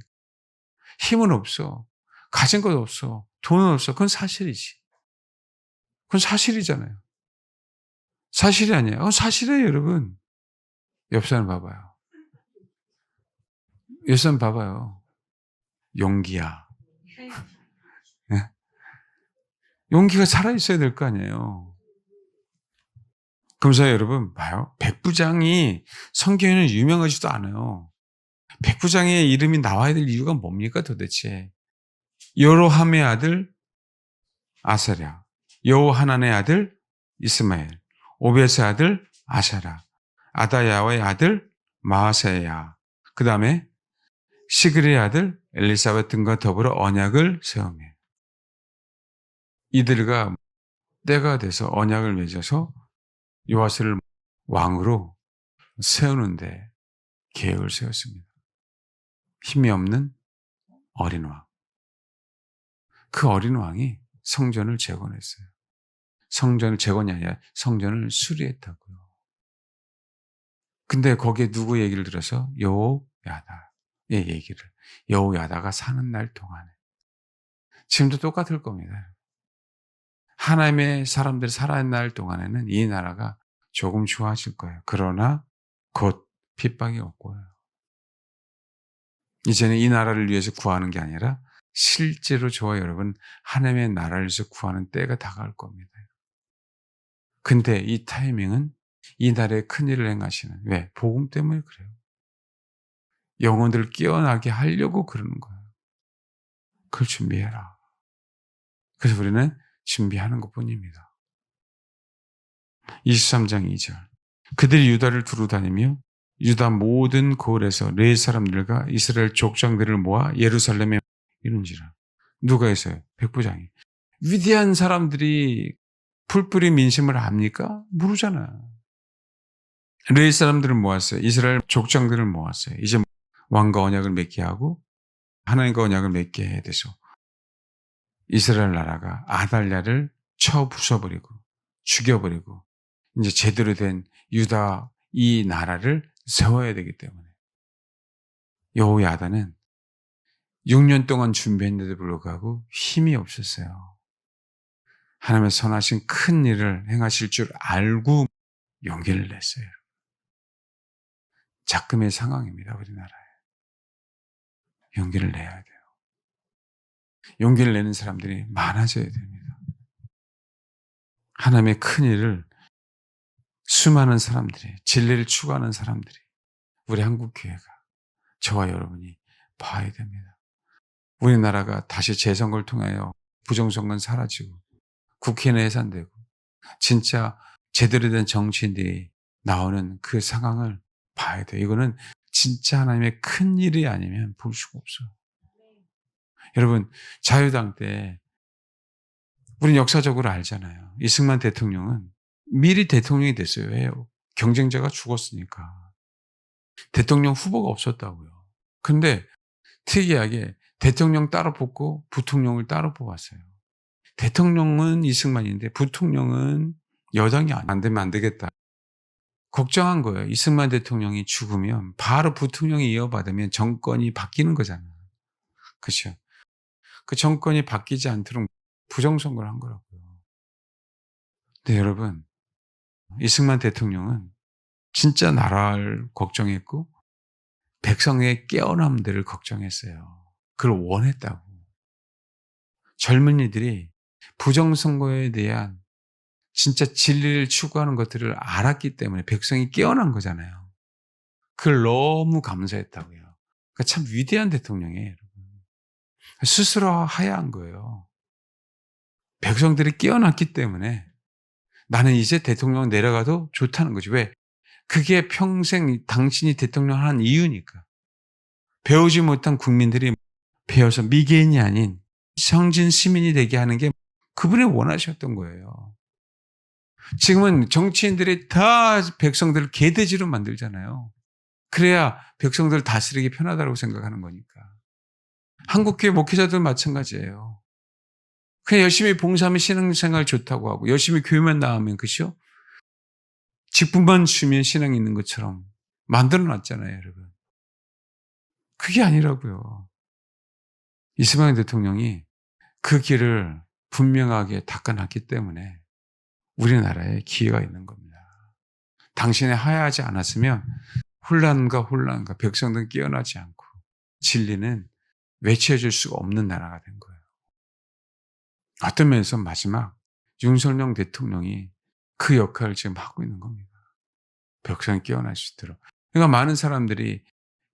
힘은 없어. 가진 것 없어. 돈은 없어. 그건 사실이지. 그건 사실이잖아요. 사실이 아니에요. 사실이에요, 여러분. 옆 사람 봐봐요. 옆 사람 봐봐요. 용기야. 네? 용기가 살아있어야 될 거 아니에요. 그러면서 여러분 봐요. 백부장이 성경에는 유명하지도 않아요. 백부장의 이름이 나와야 될 이유가 뭡니까 도대체? 여로함의 아들 아사랴, 여호하난의 아들 이스마엘, 오벳의 아들 아샤라, 아다야의 아들 마아세야, 그 다음에 시그리의 아들 엘리사벳 등과 더불어 언약을 세우며 이들과 때가 돼서 언약을 맺어서 요아스를 왕으로 세우는데 계획을 세웠습니다. 힘이 없는 어린 왕. 그 어린 왕이 성전을 재건했어요. 성전을 재건이 아니라 성전을 수리했다고요. 근데 거기에 누구 얘기를 들어서? 여호야다의 얘기를. 여호야다가 사는 날 동안에. 지금도 똑같을 겁니다. 하나님의 사람들이 살아있는 날 동안에는 이 나라가 조금 좋아질 거예요. 그러나 곧 핍박이 올 거예요. 이제는 이 나라를 위해서 구하는 게 아니라 실제로 저와 여러분 하나님의 나라를 위해서 구하는 때가 다가올 겁니다. 근데 이 타이밍은 이 나라에 큰일을 행하시는, 왜? 복음 때문에 그래요. 영혼들을 깨어나게 하려고 그러는 거예요. 그걸 준비해라. 그래서 우리는 준비하는 것뿐입니다. 23장 2절. 그들이 유다를 두루 다니며 유다 모든 고을에서 레위 사람들과 이스라엘 족장들을 모아 예루살렘에 이른지라. 누가 했어요? 백부장이. 위대한 사람들이 풀뿌리 민심을 압니까? 모르잖아. 레위 사람들을 모았어요. 이스라엘 족장들을 모았어요. 이제 왕과 언약을 맺게 하고 하나님과 언약을 맺게 해야 돼서 이스라엘 나라가 아달랴를 쳐 부숴버리고 죽여버리고 이제 제대로 된 유다 이 나라를 세워야 되기 때문에 여호야다는 6년 동안 준비했는데도 불구하고 힘이 없었어요. 하나님의 선하신 큰 일을 행하실 줄 알고 용기를 냈어요. 작금의 상황입니다. 우리나라에. 용기를 내야 돼요. 용기를 내는 사람들이 많아져야 됩니다. 하나님의 큰 일을 수많은 사람들이, 진리를 추구하는 사람들이, 우리 한국교회가, 저와 여러분이 봐야 됩니다. 우리나라가 다시 재선거를 통하여 부정선거는 사라지고 국회는 해산되고 진짜 제대로 된 정치인들이 나오는 그 상황을 봐야 돼요. 이거는 진짜 하나님의 큰 일이 아니면 볼 수가 없어요. 여러분, 자유당 때 우리는 역사적으로 알잖아요. 이승만 대통령은 미리 대통령이 됐어요. 왜요? 경쟁자가 죽었으니까. 대통령 후보가 없었다고요. 근데 특이하게 대통령 따로 뽑고 부통령을 따로 뽑았어요. 대통령은 이승만인데 부통령은 여당이 안 되면 안 되겠다. 걱정한 거예요. 이승만 대통령이 죽으면 바로 부통령이 이어받으면 정권이 바뀌는 거잖아요. 그렇죠? 그 정권이 바뀌지 않도록 부정선거를 한 거라고요. 근데 여러분, 이승만 대통령은 진짜 나라를 걱정했고 백성의 깨어남들을 걱정했어요. 그걸 원했다고. 젊은이들이 부정선거에 대한 진짜 진리를 추구하는 것들을 알았기 때문에 백성이 깨어난 거잖아요. 그걸 너무 감사했다고요. 그러니까 참 위대한 대통령이에요, 여러분. 스스로 하야한 거예요. 백성들이 깨어났기 때문에 나는 이제 대통령 내려가도 좋다는 거지. 왜? 그게 평생 당신이 대통령 한 이유니까. 배우지 못한 국민들이 배워서 미개인이 아닌 성진 시민이 되게 하는 게 그분이 원하셨던 거예요. 지금은 정치인들이 다 백성들을 개돼지로 만들잖아요. 그래야 백성들을 다스리기 편하다고 생각하는 거니까. 한국교회 목회자들 마찬가지예요. 그냥 열심히 봉사하면 신앙생활 좋다고 하고 열심히 교회만 나오면 그죠? 직분만 주면 신앙이 있는 것처럼 만들어 놨잖아요, 여러분. 그게 아니라고요. 이승만 대통령이 그 길을 분명하게 닦아놨기 때문에 우리나라에 기회가 있는 겁니다. 당신이 하야하지 않았으면 혼란과 백성들은 깨어나지 않고 진리는 외쳐줄 수가 없는 나라가 된 거예요. 어떤 면에서 마지막 윤석열 대통령이 그 역할을 지금 하고 있는 겁니다. 백성이 깨어날 수 있도록. 그러니까 많은 사람들이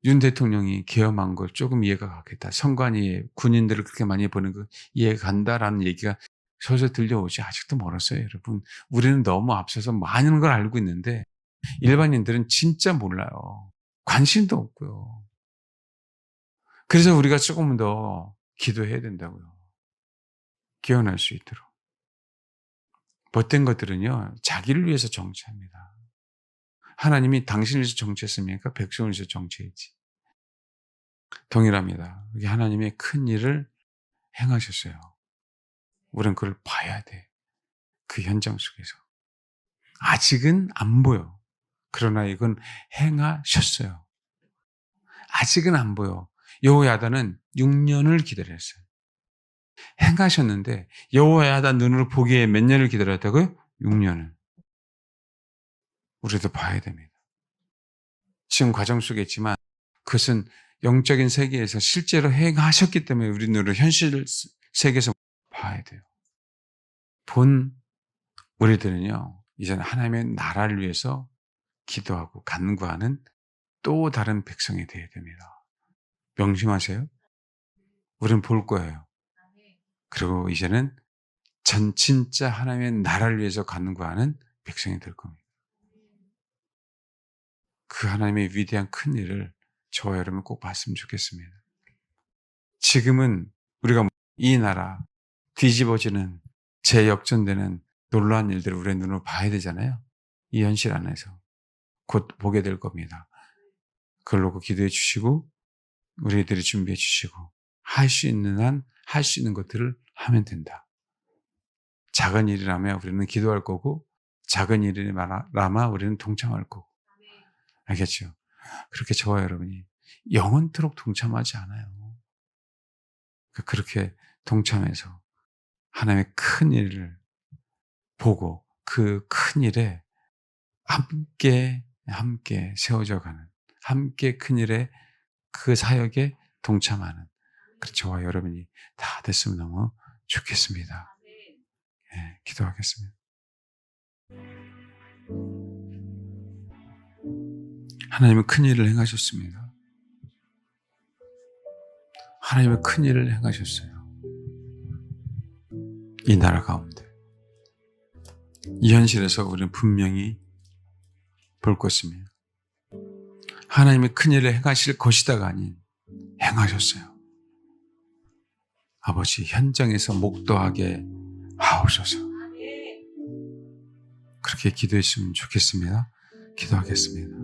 윤 대통령이 계엄한 걸 조금 이해가 가겠다. 선관위 군인들을 그렇게 많이 보는 거 이해가 간다라는 얘기가 서서 들려오지 아직도 멀었어요, 여러분. 우리는 너무 앞서서 많은 걸 알고 있는데 일반인들은 진짜 몰라요. 관심도 없고요. 그래서 우리가 조금 더 기도해야 된다고요. 깨어날 수 있도록. 못된 것들은요, 자기를 위해서 정치합니다. 하나님이 당신을 위해서 정치했습니까? 백성을 위해서 정치했지. 동일합니다. 이게 하나님의 큰 일을 행하셨어요. 우리는 그걸 봐야 돼. 그 현장 속에서. 아직은 안 보여. 그러나 이건 행하셨어요. 아직은 안 보여. 여호야다는 6년을 기다렸어요. 행하셨는데 여호야다 눈으로 보기에 몇 년을 기다렸다고요? 6년을. 우리도 봐야 됩니다. 지금 과정 속에 있지만 그것은 영적인 세계에서 실제로 행하셨기 때문에 우리 눈으로 현실 세계에서 봐야 돼요. 우리들은요, 이제는 하나님의 나라를 위해서 기도하고 간구하는 또 다른 백성이 되어야 됩니다. 명심하세요. 우리는 볼 거예요. 그리고 이제는 진짜 하나님의 나라를 위해서 간구하는 백성이 될 겁니다. 그 하나님의 위대한 큰 일을 저와 여러분 꼭 봤으면 좋겠습니다. 지금은 우리가 이 나라 뒤집어지는 재역전되는 놀라운 일들을 우리의 눈으로 봐야 되잖아요. 이 현실 안에서 곧 보게 될 겁니다. 그걸 놓고 기도해 주시고 우리들이 준비해 주시고 할 수 있는 한 할 수 있는 것들을 하면 된다. 작은 일이라면 우리는 기도할 거고 작은 일이라면 우리는 동참할 거고. 알겠죠? 그렇게 저와 여러분이 영원토록 동참하지 않아요. 그렇게 동참해서 하나님의 큰 일을 보고 그 큰 일에 함께 세워져 가는, 함께 큰 일에 그 사역에 동참하는 저와 여러분이 다 됐으면 너무 좋겠습니다. 예, 기도하겠습니다. 하나님은 큰 일을 행하셨습니다. 하나님은 큰 일을 행하셨어요. 이 나라 가운데. 이 현실에서 우리는 분명히 볼 것입니다. 하나님이 큰 일을 행하실 것이다가 아닌 행하셨어요. 아버지, 현장에서 목도하게 하옵소서. 그렇게 기도했으면 좋겠습니다. 기도하겠습니다.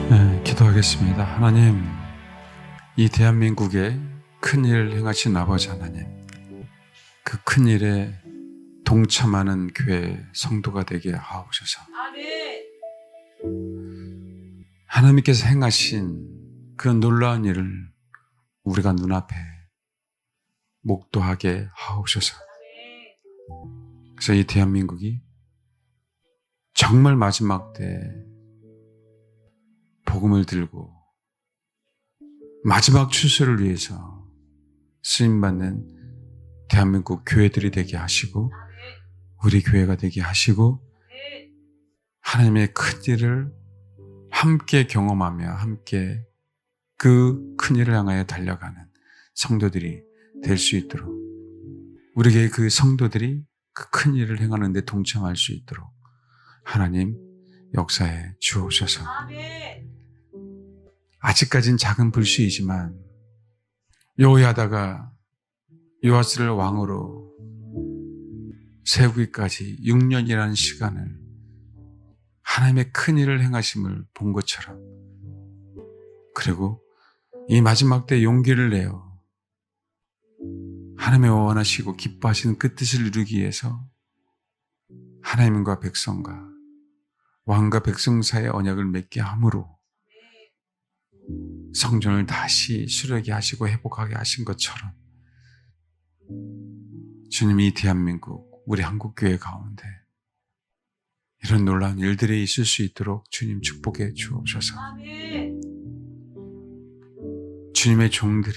네, 기도하겠습니다. 하나님, 이 대한민국에 큰 일을 행하신 아버지 하나님, 그 큰 일에 동참하는 교회 성도가 되게 하옵소서. 하나님께서 행하신 그 놀라운 일을 우리가 눈앞에 목도하게 하옵소서. 그래서 이 대한민국이 정말 마지막 때 복음을 들고 마지막 출세를 위해서 쓰임받는 대한민국 교회들이 되게 하시고 우리 교회가 되게 하시고 하나님의 큰 일을 함께 경험하며 함께 그 큰 일을 향하여 달려가는 성도들이 될 수 있도록 우리에게 그 성도들이 그 큰 일을 행하는 데 동참할 수 있도록 하나님 역사해 주옵소서. 아직까지는 작은 불씨이지만 요하다가 요아스를 왕으로 세우기까지 6년이라는 시간을 하나님의 큰 일을 행하심을 본 것처럼 그리고 이 마지막 때 용기를 내어 하나님의 원하시고 기뻐하시는 그 뜻을 이루기 위해서 하나님과 백성과 왕과 백성 사이의 언약을 맺게 함으로 성전을 다시 수려하게 하시고 회복하게 하신 것처럼 주님이 이 대한민국 우리 한국교회 가운데 이런 놀라운 일들이 있을 수 있도록 주님 축복해 주옵소서. 주님의 종들이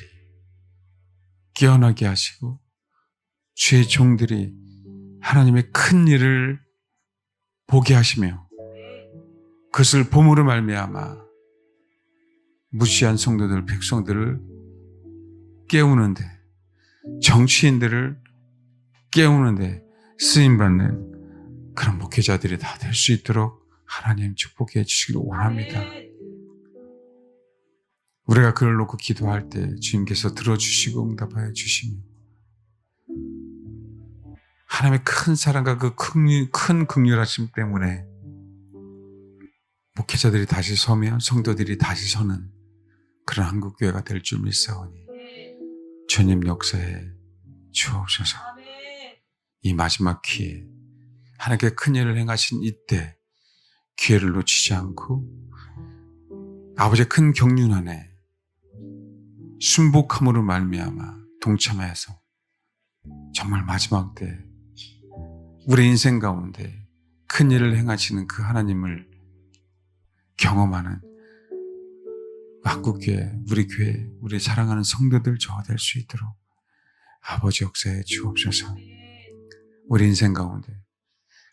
깨어나게 하시고 주의 종들이 하나님의 큰 일을 보게 하시며 그것을 봄으로 말미암아 무시한 성도들, 백성들을 깨우는데 정치인들을 깨우는데 쓰임받는 그런 목회자들이 다 될 수 있도록 하나님 축복해 주시기를 원합니다. 우리가 그걸 놓고 기도할 때 주님께서 들어주시고 응답하여 주시며 하나님의 큰 사랑과 그 큰 긍휼하심 때문에 목회자들이 다시 서며 성도들이 다시 서는 그런 한국교회가 될 줄 믿사오니 주님 역사에 주옵소서. 이 마지막 기회에 하나님께 큰 일을 행하신 이때 기회를 놓치지 않고 아버지의 큰 경륜 안에 순복함으로 말미암아 동참하여서 정말 마지막 때 우리 인생 가운데 큰 일을 행하시는 그 하나님을 경험하는 한국교회, 우리 교회, 우리 사랑하는 성도들 저와 될 수 있도록 아버지 역사에 주옵소서. 우리 인생 가운데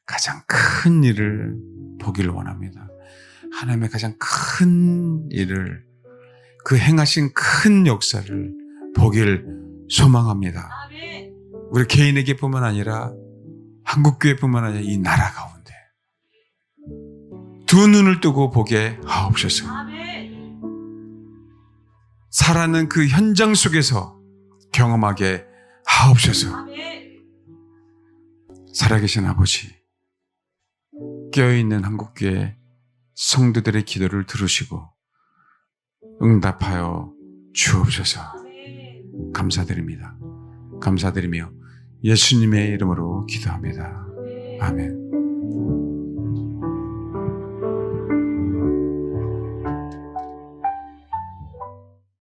가장 큰 일을 보기를 원합니다. 하나님의 가장 큰 일을 그 행하신 큰 역사를 보길 소망합니다. 우리 개인에게뿐만 아니라 한국교회뿐만 아니라 이 나라 가운데 두 눈을 뜨고 보게 하옵소서. 살아있는 그 현장 속에서 경험하게 하옵소서. 살아계신 아버지, 깨어있는 한국교회 성도들의 기도를 들으시고 응답하여 주옵소서. 감사드립니다. 감사드리며 예수님의 이름으로 기도합니다. 아멘.